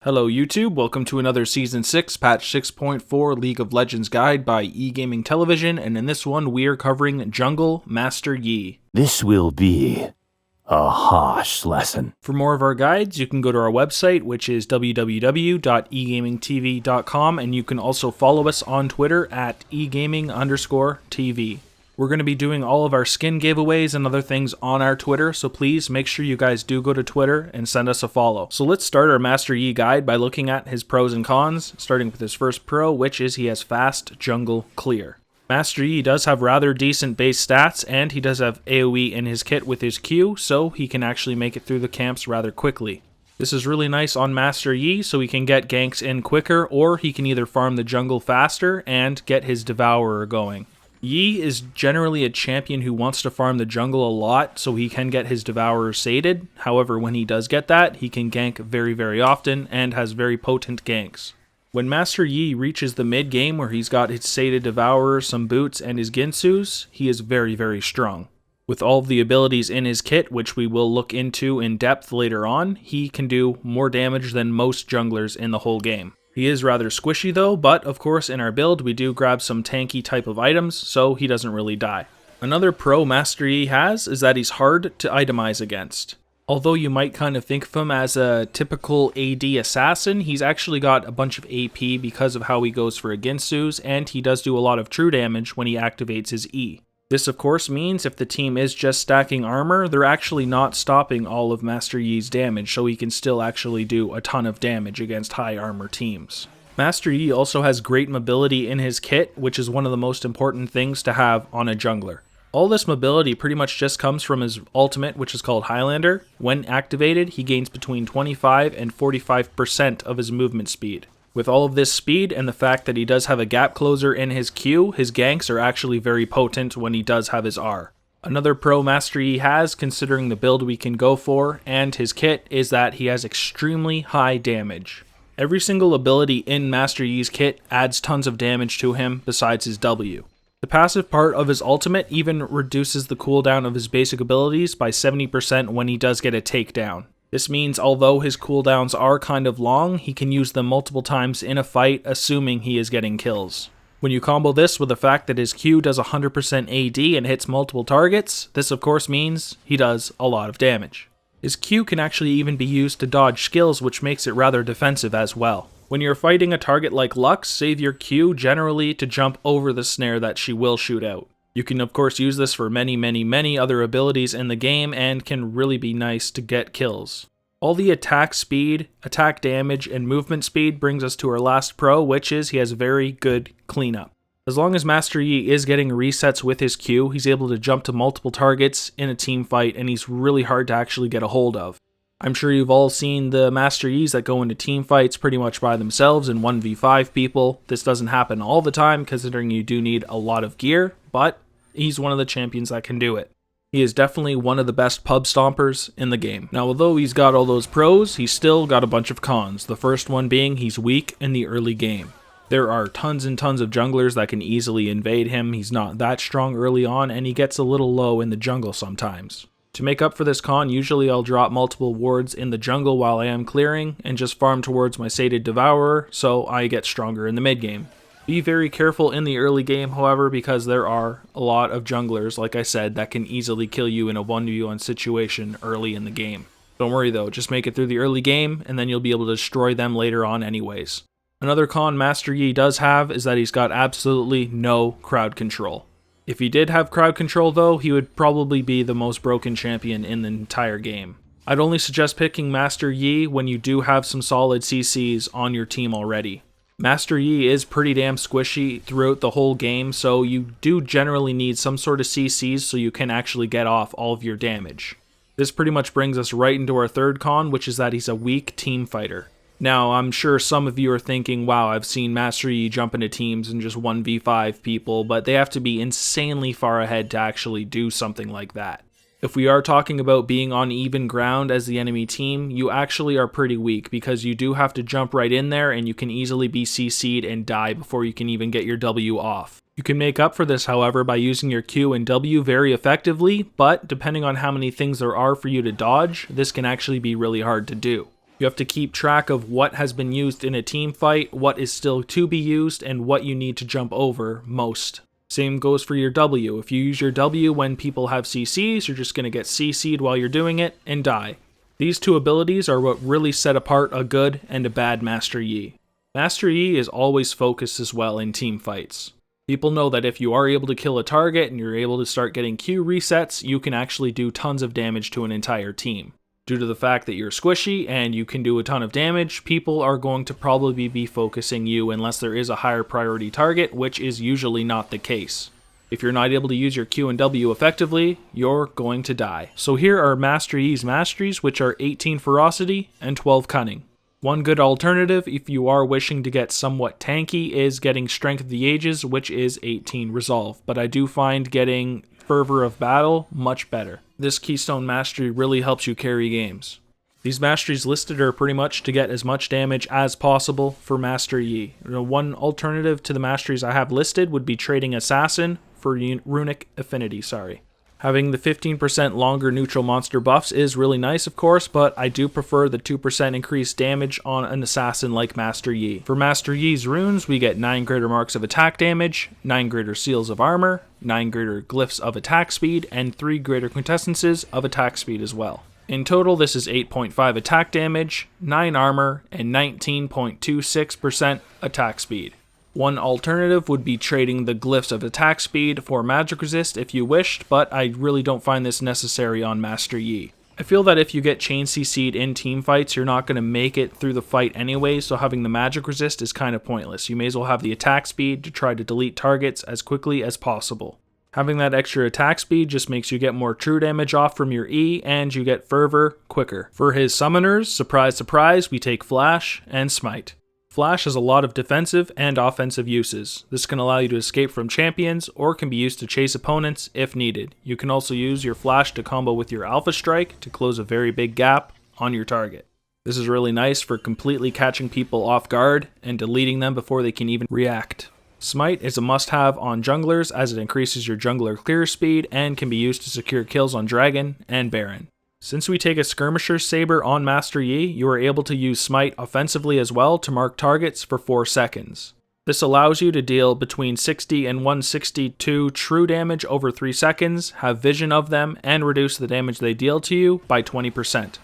Hello YouTube, welcome to another Season 6, Patch 6.4 League of Legends guide by eGaming Television, and in this one we are covering Jungle Master Yi. This will be a harsh lesson. For more of our guides, you can go to our website, which is www.egamingtv.com, and you can also follow us on Twitter at egaming_TV. We're going to be doing all of our skin giveaways and other things on our Twitter, so please make sure you guys do go to Twitter and send us a follow. So let's start our Master Yi guide by looking at his pros and cons, starting with his first pro, which is he has fast jungle clear. Master Yi does have rather decent base stats, and he does have AoE in his kit with his Q, so he can actually make it through the camps rather quickly. This is really nice on Master Yi, so he can get ganks in quicker, or he can either farm the jungle faster and get his Devourer going. Yi is generally a champion who wants to farm the jungle a lot, so he can get his Devourer sated. However, when he does get that, he can gank very often and has very potent ganks. When Master Yi reaches the mid game where he's got his sated Devourer, some boots, and his Ginsus, he is very strong. With all of the abilities in his kit, which we will look into in depth later on, he can do more damage than most junglers in the whole game. He is rather squishy though, but of course in our build we do grab some tanky type of items, so he doesn't really die. Another pro Master Yi has is that he's hard to itemize against. Although you might kind of think of him as a typical AD assassin, he's actually got a bunch of AP because of how he goes for a Ginsus, and he does do a lot of true damage when he activates his E. This of course means if the team is just stacking armor, they're actually not stopping all of Master Yi's damage, so he can still actually do a ton of damage against high armor teams. Master Yi also has great mobility in his kit, which is one of the most important things to have on a jungler. All this mobility pretty much just comes from his ultimate, which is called Highlander. When activated, he gains between 25 and 45% of his movement speed. With all of this speed and the fact that he does have a gap closer in his Q, his ganks are actually very potent when he does have his R. Another pro Master Yi has, considering the build we can go for, and his kit, is that he has extremely high damage. Every single ability in Master Yi's kit adds tons of damage to him besides his W. The passive part of his ultimate even reduces the cooldown of his basic abilities by 70% when he does get a takedown. This means although his cooldowns are kind of long, he can use them multiple times in a fight, assuming he is getting kills. When you combo this with the fact that his Q does 100% AD and hits multiple targets, this of course means he does a lot of damage. His Q can actually even be used to dodge skills, which makes it rather defensive as well. When you're fighting a target like Lux, save your Q generally to jump over the snare that she will shoot out. You can of course use this for many other abilities in the game and can really be nice to get kills. All the attack speed, attack damage, and movement speed brings us to our last pro, which is he has very good cleanup. As long as Master Yi is getting resets with his Q, he's able to jump to multiple targets in a team fight, and he's really hard to actually get a hold of. I'm sure you've all seen the Master Yis that go into team fights pretty much by themselves in 1v5 people. This doesn't happen all the time, considering you do need a lot of gear, but he's one of the champions that can do it. He is definitely one of the best pub stompers in the game. Now, although he's got all those pros, he's still got a bunch of cons. The first one being he's weak in the early game. There are tons and tons of junglers that can easily invade him. He's not that strong early on, and he gets a little low in the jungle sometimes. To make up for this con, usually I'll drop multiple wards in the jungle while I am clearing, and just farm towards my sated Devourer, so I get stronger in the mid game. Be very careful in the early game, however, because there are a lot of junglers, like I said, that can easily kill you in a 1v1 situation early in the game. Don't worry though, just make it through the early game, and then you'll be able to destroy them later on anyways. Another con Master Yi does have is that he's got absolutely no crowd control. If he did have crowd control though, he would probably be the most broken champion in the entire game. I'd only suggest picking Master Yi when you do have some solid CCs on your team already. Master Yi is pretty damn squishy throughout the whole game, so you do generally need some sort of CCs so you can actually get off all of your damage. This pretty much brings us right into our third con, which is that he's a weak team fighter. Now, I'm sure some of you are thinking, wow, I've seen Master Yi jump into teams and just 1v5 people, but they have to be insanely far ahead to actually do something like that. If we are talking about being on even ground as the enemy team, you actually are pretty weak because you do have to jump right in there and you can easily be CC'd and die before you can even get your W off. You can make up for this, however, by using your Q and W very effectively, but depending on how many things there are for you to dodge, this can actually be really hard to do. You have to keep track of what has been used in a team fight, what is still to be used, and what you need to jump over most. Same goes for your W. If you use your W when people have CCs, you're just going to get CC'd while you're doing it and die. These two abilities are what really set apart a good and a bad Master Yi. Master Yi is always focused as well in team fights. People know that if you are able to kill a target and you're able to start getting Q resets, you can actually do tons of damage to an entire team. Due to the fact that you're squishy and you can do a ton of damage, people are going to probably be focusing you unless there is a higher priority target, which is usually not the case. If you're not able to use your Q and W effectively, you're going to die. So here are Master Yi's Masteries, which are 18 Ferocity and 12 Cunning. One good alternative if you are wishing to get somewhat tanky is getting Strength of the Ages, which is 18 Resolve, but I do find getting Fervor of Battle much better. This Keystone Mastery really helps you carry games. These Masteries listed are pretty much to get as much damage as possible for Master Yi. One alternative to the Masteries I have listed would be trading Assassin for Runic Affinity, Having the 15% longer neutral monster buffs is really nice, of course, but I do prefer the 2% increased damage on an assassin like Master Yi. For Master Yi's runes, we get 9 greater marks of attack damage, 9 greater seals of armor, 9 greater glyphs of attack speed, and 3 greater quintessences of attack speed as well. In total, this is 8.5 attack damage, 9 armor, and 19.26% attack speed. One alternative would be trading the glyphs of attack speed for magic resist if you wished, but I really don't find this necessary on Master Yi. I feel that if you get chain CC'd in team fights, you're not going to make it through the fight anyway, so having the magic resist is kind of pointless. You may as well have the attack speed to try to delete targets as quickly as possible. Having that extra attack speed just makes you get more true damage off from your E, and you get Fervor quicker. For his summoners, surprise surprise, we take Flash and Smite. Flash has a lot of defensive and offensive uses. This can allow you to escape from champions, or can be used to chase opponents if needed. You can also use your Flash to combo with your Alpha Strike to close a very big gap on your target. This is really nice for completely catching people off guard and deleting them before they can even react. Smite is a must-have on junglers as it increases your jungler clear speed and can be used to secure kills on Dragon and Baron. Since we take a Skirmisher's Saber on Master Yi, you are able to use Smite offensively as well to mark targets for 4 seconds. This allows you to deal between 60 and 162 true damage over 3 seconds, have vision of them, and reduce the damage they deal to you by 20%.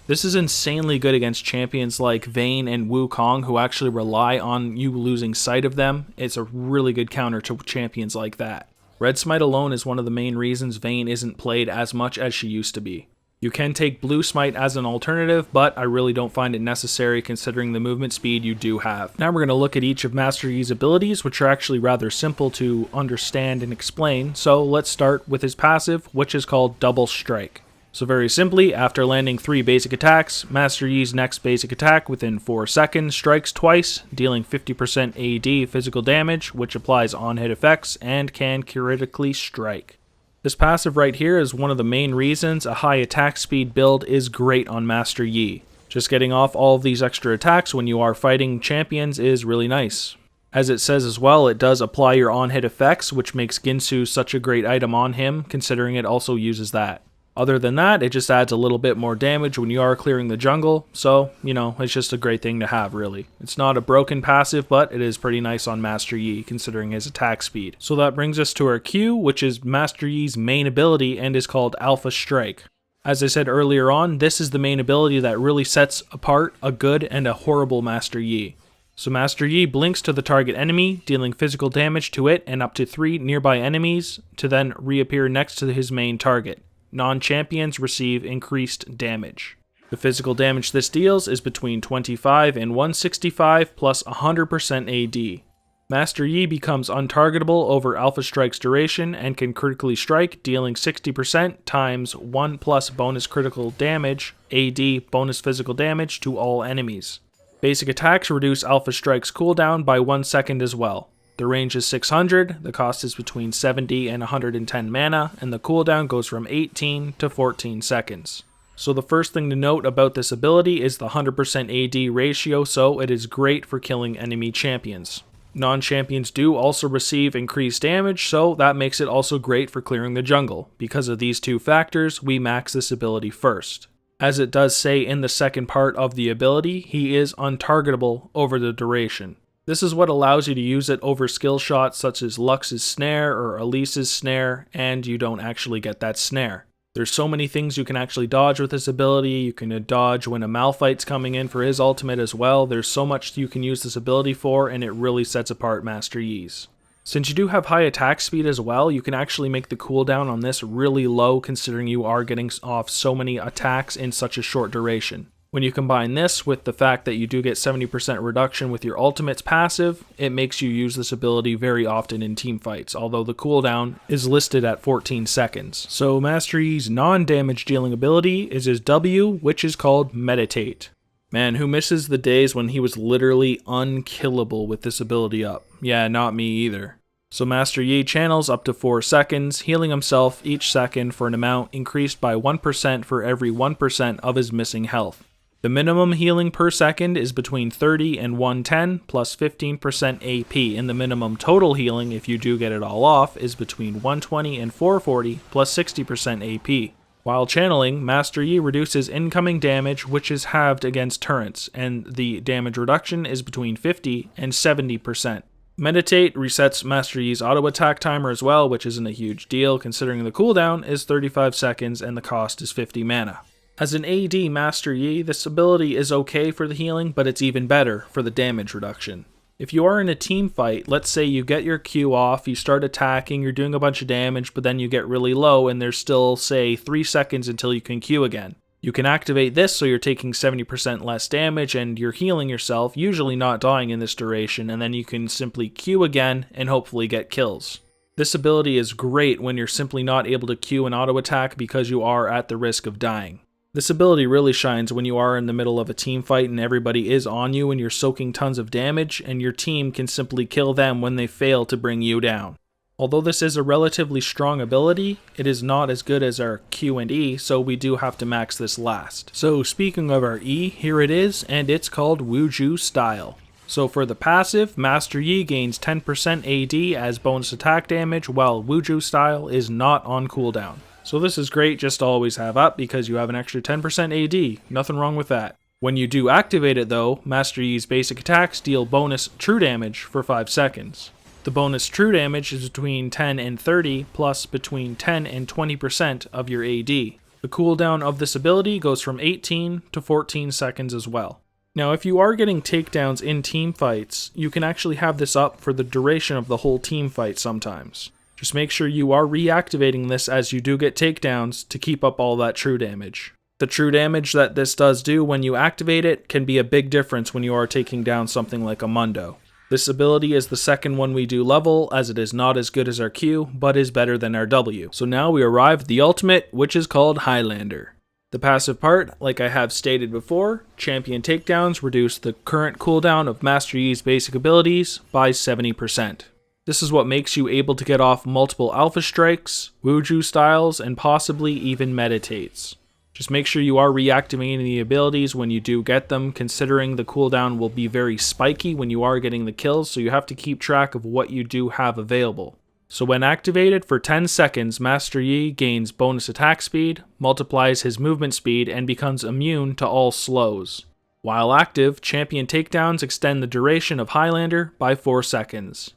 This is insanely good against champions like Vayne and Wukong who actually rely on you losing sight of them. It's a really good counter to champions like that. Red Smite alone is one of the main reasons Vayne isn't played as much as she used to be. You can take Blue Smite as an alternative, but I really don't find it necessary considering the movement speed you do have. Now we're going to look at each of Master Yi's abilities, which are actually rather simple to understand and explain. So let's start with his passive, which is called Double Strike. So very simply, after landing 3 basic attacks, Master Yi's next basic attack within 4 seconds strikes twice, dealing 50% AD physical damage, which applies on-hit effects and can critically strike. This passive right here is one of the main reasons a high attack speed build is great on Master Yi. Just getting off all of these extra attacks when you are fighting champions is really nice. As it says as well, it does apply your on-hit effects, which makes Ginsu such a great item on him, considering it also uses that. Other than that, it just adds a little bit more damage when you are clearing the jungle, so, it's just a great thing to have, really. It's not a broken passive, but it is pretty nice on Master Yi, considering his attack speed. So that brings us to our Q, which is Master Yi's main ability and is called Alpha Strike. As I said earlier on, this is the main ability that really sets apart a good and a horrible Master Yi. So Master Yi blinks to the target enemy, dealing physical damage to it and up to 3 nearby enemies, to then reappear next to his main target. Non-champions receive increased damage. The physical damage this deals is between 25 and 165 plus 100% AD. Master Yi becomes untargetable over Alpha Strike's duration and can critically strike, dealing 60% times 1 plus bonus critical damage, AD bonus physical damage to all enemies. Basic attacks reduce Alpha Strike's cooldown by 1 second as well. The range is 600, the cost is between 70 and 110 mana, and the cooldown goes from 18 to 14 seconds. So the first thing to note about this ability is the 100% AD ratio, so it is great for killing enemy champions. Non-champions do also receive increased damage, so that makes it also great for clearing the jungle. Because of these two factors, we max this ability first. As it does say in the second part of the ability, he is untargetable over the duration. This is what allows you to use it over skill shots such as Lux's snare or Elise's snare, and you don't actually get that snare. There's so many things you can actually dodge with this ability. You can dodge when a Malphite's coming in for his ultimate as well. There's so much you can use this ability for, and it really sets apart Master Yi's. Since you do have high attack speed as well, you can actually make the cooldown on this really low considering you are getting off so many attacks in such a short duration. When you combine this with the fact that you do get 70% reduction with your ultimate's passive, it makes you use this ability very often in team fights, although the cooldown is listed at 14 seconds. So Master Yi's non-damage dealing ability is his W, which is called Meditate. Man, who misses the days when he was literally unkillable with this ability up? Yeah, not me either. So Master Yi channels up to 4 seconds, healing himself each second for an amount increased by 1% for every 1% of his missing health. The minimum healing per second is between 30 and 110 plus 15% AP, and the minimum total healing, if you do get it all off, is between 120 and 440 plus 60% AP. While channeling, Master Yi reduces incoming damage, which is halved against turrets, and the damage reduction is between 50 and 70%. Meditate resets Master Yi's auto attack timer as well, which isn't a huge deal considering the cooldown is 35 seconds and the cost is 50 mana. As an AD Master Yi, this ability is okay for the healing, but it's even better for the damage reduction. If you are in a team fight, let's say you get your Q off, you start attacking, you're doing a bunch of damage, but then you get really low and there's still, say, 3 seconds until you can Q again. You can activate this so you're taking 70% less damage and you're healing yourself, usually not dying in this duration, and then you can simply Q again and hopefully get kills. This ability is great when you're simply not able to Q an auto attack because you are at the risk of dying. This ability really shines when you are in the middle of a team fight and everybody is on you and you're soaking tons of damage and your team can simply kill them when they fail to bring you down. Although this is a relatively strong ability, it is not as good as our Q and E, so we do have to max this last. So speaking of our E, here it is, and it's called Wuju Style. So for the passive, Master Yi gains 10% AD as bonus attack damage, while Wuju Style is not on cooldown. So this is great just to always have up because you have an extra 10% AD, nothing wrong with that. When you do activate it though, Master Yi's basic attacks deal bonus true damage for 5 seconds. The bonus true damage is between 10 and 30 plus between 10 and 20% of your AD. The cooldown of this ability goes from 18 to 14 seconds as well. Now if you are getting takedowns in team fights, you can actually have this up for the duration of the whole team fight sometimes. Just make sure you are reactivating this as you do get takedowns to keep up all that true damage. The true damage that this does do when you activate it can be a big difference when you are taking down something like a Mundo. This ability is the second one we do level, as it is not as good as our Q, but is better than our W. So now we arrive at the ultimate, which is called Highlander. The passive part, like I have stated before, champion takedowns reduce the current cooldown of Master Yi's basic abilities by 70%. This is what makes you able to get off multiple alpha strikes, Wuju styles, and possibly even meditates. Just make sure you are reactivating the abilities when you do get them, considering the cooldown will be very spiky when you are getting the kills, so you have to keep track of what you do have available. So when activated for 10 seconds, Master Yi gains bonus attack speed, multiplies his movement speed, and becomes immune to all slows. While active, champion takedowns extend the duration of Highlander by 4 seconds.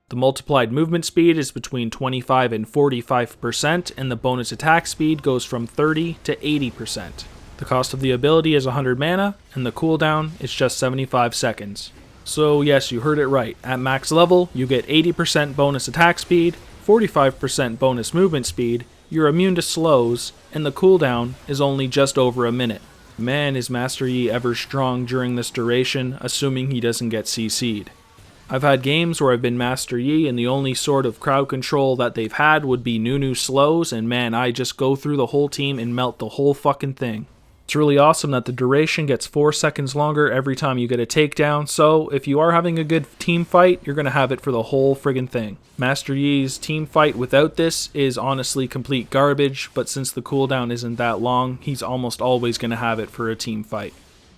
The multiplied movement speed is between 25 and 45%, and the bonus attack speed goes from 30 to 80%. The cost of the ability is 100 mana, and the cooldown is just 75 seconds. So yes, you heard it right. At max level, you get 80% bonus attack speed, 45% bonus movement speed, you're immune to slows, and the cooldown is only just over a minute. Man, is Master Yi ever strong during this duration, assuming he doesn't get CC'd. I've had games where I've been Master Yi and the only sort of crowd control that they've had would be Nunu slows, and man, I just go through the whole team and melt the whole fucking thing. It's really awesome that the duration gets 4 seconds longer every time you get a takedown, so if you are having a good team fight, you're going to have it for the whole friggin' thing. Master Yi's team fight without this is honestly complete garbage, but since the cooldown isn't that long, he's almost always going to have it for a team fight.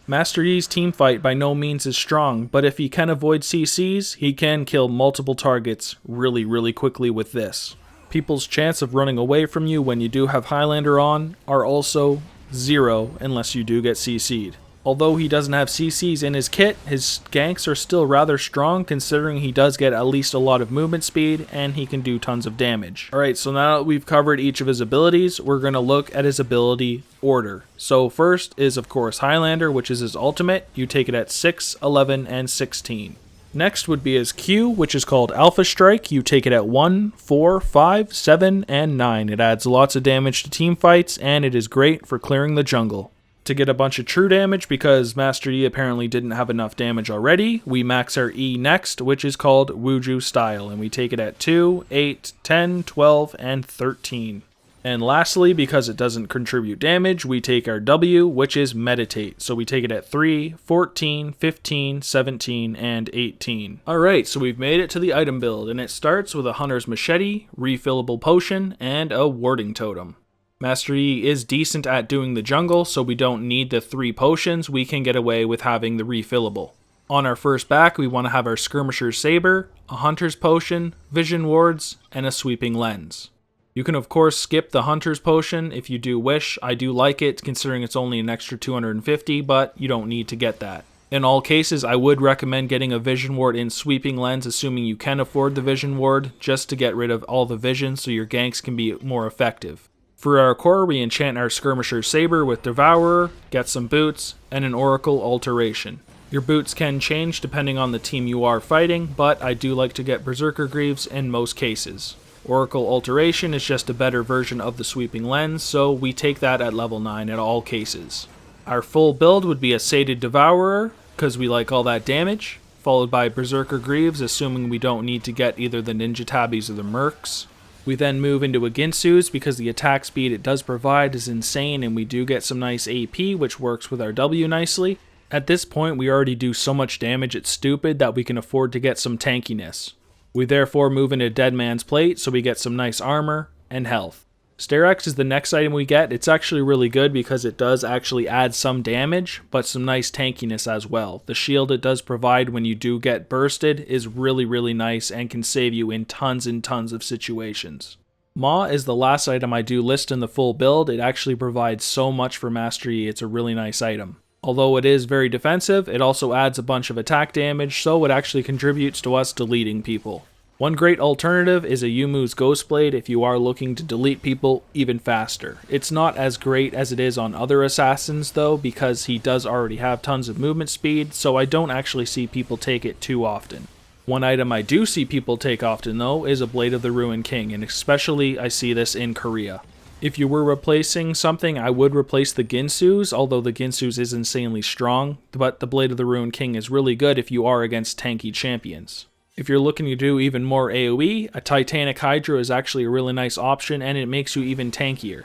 Master Yi's team fight by no means is strong, but if he can avoid CCs, he can kill multiple targets really quickly with this. People's chance of running away from you when you do have Highlander on are also 0 unless you do get CC'd. Although he doesn't have CCs in his kit, his ganks are still rather strong considering he does get at least a lot of movement speed and he can do tons of damage. Alright, so now that we've covered each of his abilities, we're going to look at his ability order. So first is of course Highlander, which is his ultimate. You take it at 6, 11, and 16. Next would be his Q, which is called Alpha Strike. You take it at 1, 4, 5, 7, and 9. It adds lots of damage to team fights and it is great for clearing the jungle. To get a bunch of true damage, because Master Yi apparently didn't have enough damage already, we max our E next, which is called Wuju Style, and we take it at 2, 8, 10, 12, and 13. And lastly, because it doesn't contribute damage, we take our W, which is Meditate. So we take it at 3, 14, 15, 17, and 18. Alright, so we've made it to the item build, and it starts with a Hunter's Machete, Refillable Potion, and a Warding Totem. Master Yi is decent at doing the jungle, so we don't need the 3 potions, we can get away with having the refillable. On our first back, we want to have our Skirmisher's Saber, a Hunter's Potion, Vision Wards, and a Sweeping Lens. You can of course skip the Hunter's Potion if you do wish. I do like it considering it's only an extra 250, but you don't need to get that. In all cases, I would recommend getting a Vision Ward in Sweeping Lens, assuming you can afford the Vision Ward, just to get rid of all the vision so your ganks can be more effective. For our core, we enchant our Skirmisher's Saber with Devourer, get some boots, and an Oracle Alteration. Your boots can change depending on the team you are fighting, but I do like to get Berserker Greaves in most cases. Oracle Alteration is just a better version of the Sweeping Lens, so we take that at level 9 in all cases. Our full build would be a Sated Devourer, because we like all that damage, followed by Berserker Greaves, assuming we don't need to get either the Ninja Tabbies or the Mercs. We then move into a Ginsu's because the attack speed it does provide is insane and we do get some nice AP, which works with our W nicely. At this point, we already do so much damage it's stupid that we can afford to get some tankiness. We therefore move into Dead Man's Plate so we get some nice armor and health. Sterex is the next item we get. It's actually really good because it does actually add some damage, but some nice tankiness as well. The shield it does provide when you do get bursted is really nice and can save you in tons and tons of situations. Maw is the last item I do list in the full build. It actually provides so much for Master Yi, it's a really nice item. Although it is very defensive, it also adds a bunch of attack damage, so it actually contributes to us deleting people. One great alternative is a Yumu's Ghostblade if you are looking to delete people even faster. It's not as great as it is on other assassins though, because he does already have tons of movement speed, so I don't actually see people take it too often. One item I do see people take often though is a Blade of the Ruined King, and especially I see this in Korea. If you were replacing something, I would replace the Ginsu's, although the Ginsu's is insanely strong, but the Blade of the Ruined King is really good if you are against tanky champions. If you're looking to do even more AoE, a Titanic Hydra is actually a really nice option and it makes you even tankier.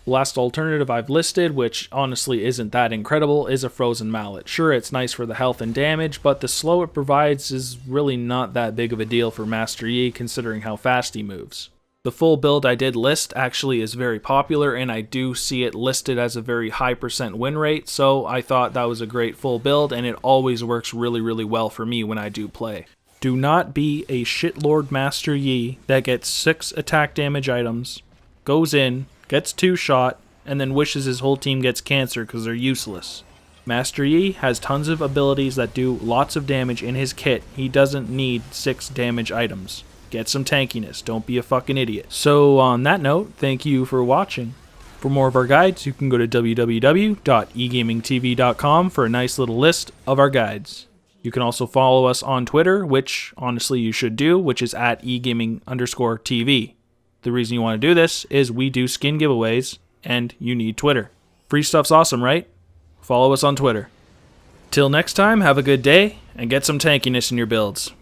The last alternative I've listed, which honestly isn't that incredible, is a Frozen Mallet. Sure, it's nice for the health and damage, but the slow it provides is really not that big of a deal for Master Yi considering how fast he moves. The full build I did list actually is very popular and I do see it listed as a very high % win rate, so I thought that was a great full build and it always works really well for me when I do play. Do not be a shitlord Master Yi that gets 6 attack damage items, goes in, gets 2 shot, and then wishes his whole team gets cancer because they're useless. Master Yi has tons of abilities that do lots of damage in his kit. He doesn't need 6 damage items. Get some tankiness, don't be a fucking idiot. So on that note, thank you for watching. For more of our guides, you can go to www.egamingtv.com for a nice little list of our guides. You can also follow us on Twitter, which honestly you should do, which is at egaming_TV. The reason you want to do this is we do skin giveaways, and you need Twitter. Free stuff's awesome, right? Follow us on Twitter. Till next time, have a good day, and get some tankiness in your builds.